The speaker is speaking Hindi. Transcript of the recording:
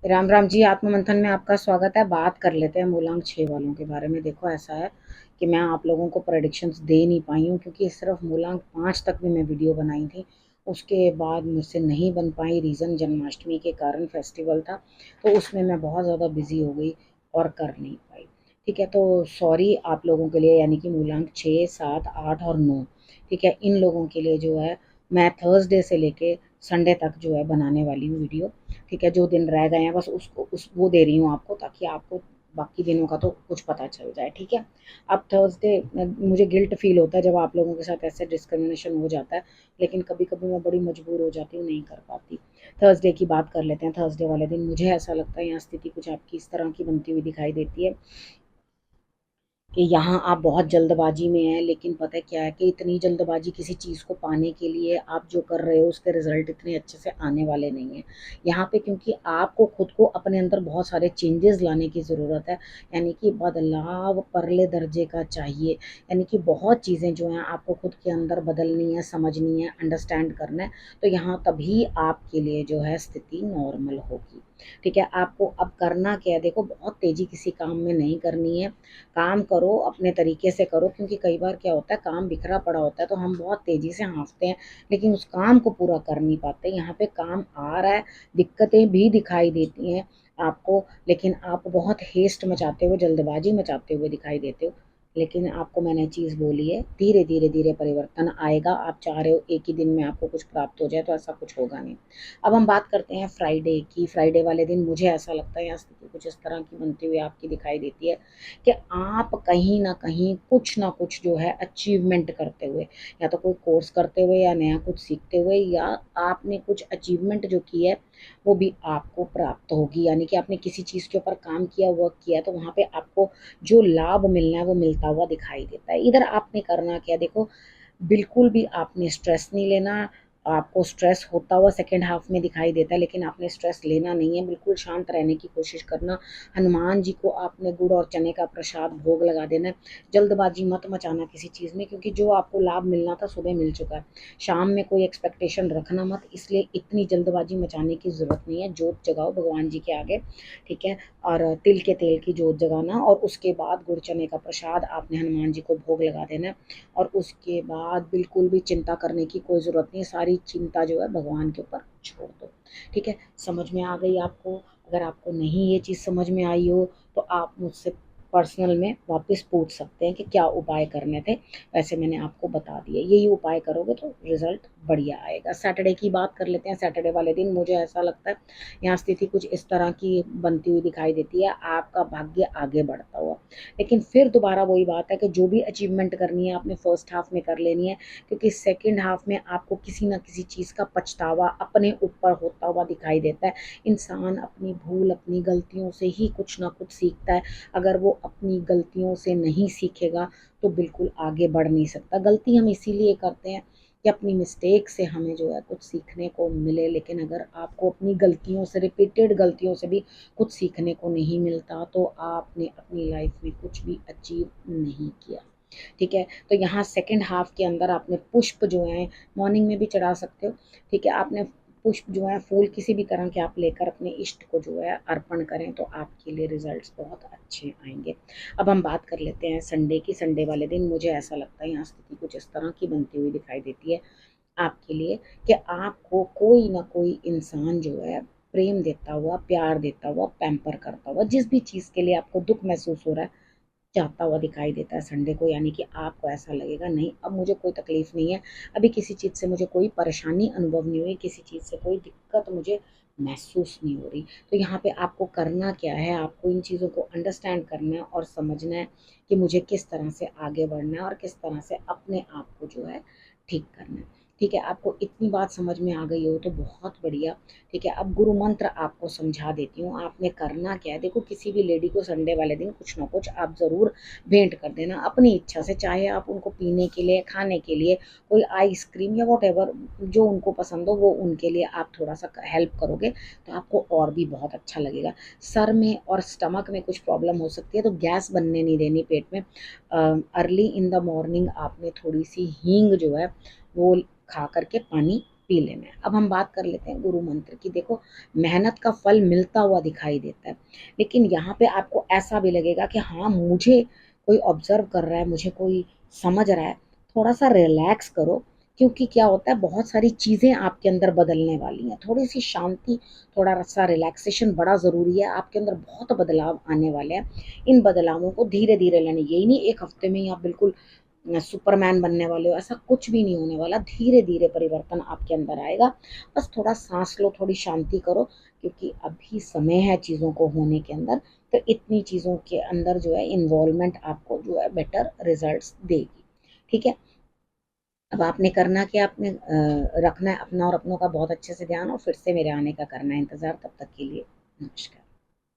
राम राम जी। आत्ममंथन में आपका स्वागत है। बात कर लेते हैं मूलांक 6 वालों के बारे में। देखो, ऐसा है कि मैं आप लोगों को प्रेडिक्शंस दे नहीं पाई हूँ क्योंकि सिर्फ मूलांक 5 तक भी मैं वीडियो बनाई थी। उसके बाद मुझसे नहीं बन पाई, रीज़न जन्माष्टमी के कारण फेस्टिवल था, तो उसमें मैं बहुत ज़्यादा बिजी हो गई और कर नहीं पाई। ठीक है, तो सॉरी आप लोगों के लिए, यानी कि मूलांक 6, 7, 8 और 9। ठीक है, इन लोगों के लिए जो है मैं थर्सडे से लेके संडे तक जो है बनाने वाली हूँ वीडियो। ठीक है, जो दिन रह गए हैं बस उसको वो दे रही हूँ आपको, ताकि आपको बाकी दिनों का तो कुछ पता चल जाए। ठीक है, अब थर्सडे मुझे गिल्ट फील होता है जब आप लोगों के साथ ऐसे डिस्क्रिमिनेशन हो जाता है, लेकिन कभी कभी मैं बड़ी मजबूर हो जाती हूँ, नहीं कर पाती। थर्सडे की बात कर लेते हैं। थर्सडे वाले दिन मुझे ऐसा लगता है यहाँ स्थिति कुछ आपकी इस तरह की बनती हुई दिखाई देती है कि यहाँ आप बहुत जल्दबाजी में हैं, लेकिन पता है क्या है कि इतनी जल्दबाजी किसी चीज़ को पाने के लिए आप जो कर रहे हो उसके रिजल्ट इतने अच्छे से आने वाले नहीं हैं यहाँ पे, क्योंकि आपको खुद को अपने अंदर बहुत सारे चेंजेस लाने की ज़रूरत है। यानी कि बदलाव परले दर्जे का चाहिए। यानी कि बहुत चीज़ें जो हैं आपको खुद के अंदर बदलनी है, समझनी है, अंडरस्टैंड करना है। तो यहाँ तभी आपके लिए जो है स्थिति नॉर्मल होगी। ठीक है, आपको अब करना क्या है, देखो बहुत तेज़ी किसी काम में नहीं करनी है। काम करो, अपने तरीके से करो, क्योंकि कई बार क्या होता है काम बिखरा पड़ा होता है तो हम बहुत तेज़ी से हाँफते हैं, लेकिन उस काम को पूरा कर नहीं पाते। यहाँ पे काम आ रहा है, दिक्कतें भी दिखाई देती हैं आपको, लेकिन आप बहुत हेस्ट मचाते हुए, जल्दबाजी मचाते हुए दिखाई देते हो। लेकिन आपको मैंने चीज़ बोली है, धीरे धीरे धीरे परिवर्तन आएगा। आप चाह रहे हो एक ही दिन में आपको कुछ प्राप्त हो जाए, तो ऐसा कुछ होगा नहीं। अब हम बात करते हैं फ्राइडे की। फ्राइडे वाले दिन मुझे ऐसा लगता है यहाँ स्थिति कुछ इस तरह की बनती हुई आपकी दिखाई देती है कि आप कहीं न कहीं कुछ ना कुछ जो है अचीवमेंट करते हुए, या तो कोई कोर्स करते हुए, या नया कुछ सीखते हुए, या आपने कुछ अचीवमेंट जो की है वो भी आपको प्राप्त होगी। यानी कि आपने किसी चीज़ के ऊपर काम किया, वर्क किया, तो वहाँ पे आपको जो लाभ मिलना है वो मिलता हुआ दिखाई देता है। इधर आपने करना क्या, देखो बिल्कुल भी आपने स्ट्रेस नहीं लेना। आपको स्ट्रेस होता हुआ सेकंड हाफ में दिखाई देता है, लेकिन आपने स्ट्रेस लेना नहीं है। बिल्कुल शांत रहने की कोशिश करना। हनुमान जी को आपने गुड़ और चने का प्रसाद भोग लगा देना है। जल्दबाजी मत मचाना किसी चीज़ में, क्योंकि जो आपको लाभ मिलना था सुबह मिल चुका है। शाम में कोई एक्सपेक्टेशन रखना मत, इसलिए इतनी जल्दबाजी मचाने की ज़रूरत नहीं है। जोत जगाओ भगवान जी के आगे। ठीक है, और तिल के तेल की जोत जगाना, और उसके बाद गुड़ चने का प्रसाद आपने हनुमान जी को भोग लगा देना है। और उसके बाद बिल्कुल भी चिंता करने की कोई ज़रूरत नहीं है। सारी चिंता जो है भगवान के ऊपर छोड़ दो। ठीक है, समझ में आ गई आपको? अगर आपको नहीं ये चीज़ समझ में आई हो तो आप मुझसे पर्सनल में वापस पूछ सकते हैं कि क्या उपाय करने थे। वैसे मैंने आपको बता दिए, यही उपाय करोगे तो रिजल्ट बढ़िया आएगा। सैटरडे की बात कर लेते हैं। सैटरडे वाले दिन मुझे ऐसा लगता है यहाँ स्थिति कुछ इस तरह की बनती हुई दिखाई देती है, आपका भाग्य आगे बढ़ता हुआ। लेकिन फिर दोबारा वही बात है कि जो भी अचीवमेंट करनी है आपने फर्स्ट हाफ में कर लेनी है, क्योंकि सेकंड हाफ में आपको किसी ना किसी चीज़ का पछतावा अपने ऊपर होता हुआ दिखाई देता है। इंसान अपनी भूल, अपनी गलतियों से ही कुछ ना कुछ सीखता है। अगर वो अपनी गलतियों से नहीं सीखेगा तो बिल्कुल आगे बढ़ नहीं सकता। गलती हम इसीलिए करते हैं कि अपनी मिस्टेक से हमें जो है कुछ सीखने को मिले, लेकिन अगर आपको अपनी गलतियों से, रिपीटेड गलतियों से भी कुछ सीखने को नहीं मिलता, तो आपने अपनी लाइफ में कुछ भी अचीव नहीं किया। ठीक है, तो यहाँ सेकंड हाफ के अंदर आपने पुष्प जो है मॉर्निंग में भी चढ़ा सकते हो। ठीक है, आपने पुष्प जो है फूल किसी भी तरह के आप लेकर अपने इष्ट को जो है अर्पण करें, तो आपके लिए रिजल्ट्स बहुत अच्छे आएंगे। अब हम बात कर लेते हैं संडे की। संडे वाले दिन मुझे ऐसा लगता है यहाँ स्थिति कुछ इस तरह की बनती हुई दिखाई देती है आपके लिए कि आपको कोई ना कोई इंसान जो है प्रेम देता हुआ, प्यार देता हुआ, पैम्पर करता हुआ, जिस भी चीज़ के लिए आपको दुख महसूस हो रहा है, जाता हुआ दिखाई देता है संडे को। यानी कि आपको ऐसा लगेगा, नहीं अब मुझे कोई तकलीफ नहीं है, अभी किसी चीज़ से मुझे कोई परेशानी अनुभव नहीं हुई, किसी चीज़ से कोई दिक्कत मुझे महसूस नहीं हो रही। तो यहाँ पे आपको करना क्या है, आपको इन चीज़ों को अंडरस्टैंड करना है और समझना है कि मुझे किस तरह से आगे बढ़ना है और किस तरह से अपने आप को जो है ठीक करना है। ठीक है, आपको इतनी बात समझ में आ गई हो तो बहुत बढ़िया। ठीक है, अब गुरु मंत्र आपको समझा देती हूँ, आपने करना क्या है। देखो, किसी भी लेडी को संडे वाले दिन कुछ ना कुछ आप ज़रूर भेंट कर देना अपनी इच्छा से, चाहे आप उनको पीने के लिए, खाने के लिए कोई आइसक्रीम या वॉटेवर जो उनको पसंद हो, वो उनके लिए आप थोड़ा सा हेल्प करोगे तो आपको और भी बहुत अच्छा लगेगा। सर में और स्टमक में कुछ प्रॉब्लम हो सकती है, तो गैस बनने नहीं देनी पेट में। अर्ली इन द मॉर्निंग आपने थोड़ी सी हींग जो है वो खा करके पानी पीले में। अब हम बात कर लेते हैं गुरु मंत्र की। देखो, मेहनत का फल मिलता हुआ दिखाई देता है, लेकिन यहाँ पे आपको ऐसा भी लगेगा कि हाँ, मुझे कोई ऑब्जर्व कर रहा है, मुझे कोई समझ रहा है। थोड़ा सा रिलैक्स करो, क्योंकि क्या होता है, बहुत सारी चीज़ें आपके अंदर बदलने वाली हैं। थोड़ी सी शांति, थोड़ा सा रिलैक्सेशन बड़ा ज़रूरी है। आपके अंदर बहुत बदलाव आने वाले हैं। इन बदलावों को धीरे धीरे लेने, यही नहीं एक हफ्ते में ही आप बिल्कुल सुपरमैन बनने वाले हो, ऐसा कुछ भी नहीं होने वाला। धीरे धीरे परिवर्तन आपके अंदर आएगा। बस थोड़ा सांस लो, थोड़ी शांति करो, क्योंकि अभी समय है चीज़ों को होने के अंदर। तो इतनी चीज़ों के अंदर जो है इन्वॉल्वमेंट आपको जो है बेटर रिजल्ट्स देगी। ठीक है, अब आपने करना क्या, आपने रखना है अपना और अपनों का बहुत अच्छे से ध्यान, और फिर से मेरे आने का करना है इंतज़ार। तब तक के लिए नमस्कार।